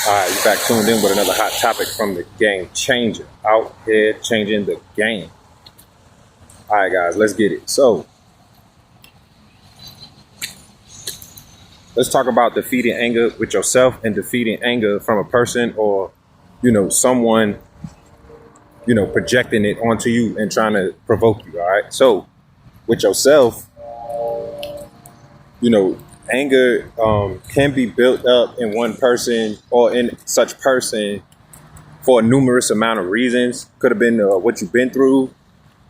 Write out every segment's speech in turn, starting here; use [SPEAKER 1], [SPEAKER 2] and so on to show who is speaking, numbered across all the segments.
[SPEAKER 1] All right, you back tuned in with another hot topic from the Game Changer. Out here changing the game. All right, guys, let's get it. So, let's talk about defeating anger with yourself and defeating anger from a person or, someone, projecting it onto you and trying to provoke you. All right. So, with yourself, anger can be built up in one person or in such person for a numerous amount of reasons. Could have been what you've been through,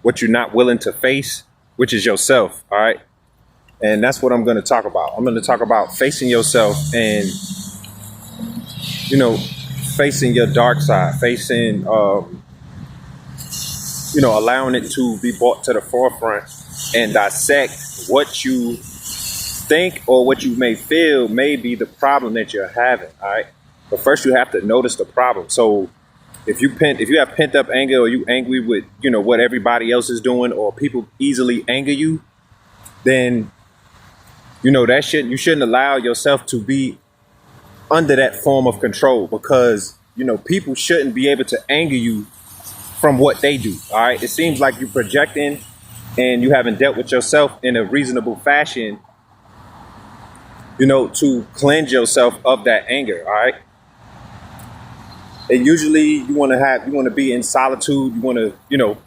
[SPEAKER 1] what you're not willing to face, which is yourself. All right. And that's what I'm going to talk about. I'm going to talk about facing yourself and, facing your dark side, facing, allowing it to be brought to the forefront and dissect what you think or what you may feel may be the problem that you're having. All right. But first you have to notice the problem. So if you have pent up anger or you angry with, what everybody else is doing or people easily anger you, then, you shouldn't allow yourself to be under that form of control because, people shouldn't be able to anger you from what they do. All right. It seems like you're projecting and you haven't dealt with yourself in a reasonable fashion, to cleanse yourself of that anger. All right. And usually you want to be in solitude. You want to,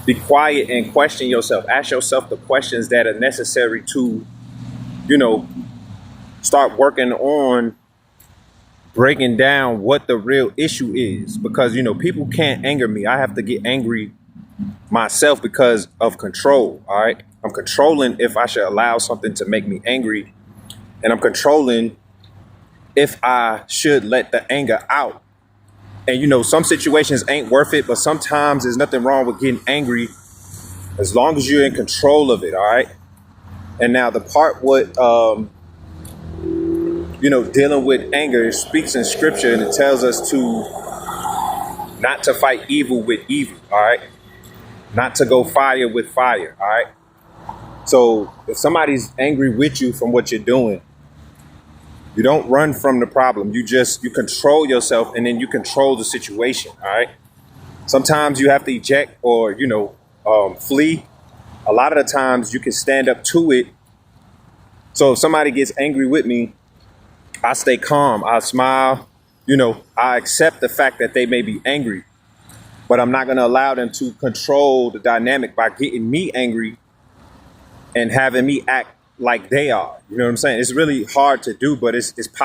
[SPEAKER 1] be quiet and question yourself. Ask yourself the questions that are necessary to, start working on breaking down what the real issue is. Because, people can't anger me. I have to get angry myself because of control. All right. I'm controlling if I should allow something to make me angry. And I'm controlling if I should let the anger out. And, some situations ain't worth it, but sometimes there's nothing wrong with getting angry as long as you're in control of it. All right. And now the part what, dealing with anger speaks in scripture and it tells us to not to fight evil with evil. All right. Not to go fire with fire. All right. So if somebody's angry with you from what you're doing, you don't run from the problem. You control yourself and then you control the situation. All right. Sometimes you have to eject or, flee. A lot of the times you can stand up to it. So if somebody gets angry with me, I stay calm. I smile. I accept the fact that they may be angry, but I'm not going to allow them to control the dynamic by getting me angry and having me act like they are. You know what I'm saying? It's really hard to do, but it's possible.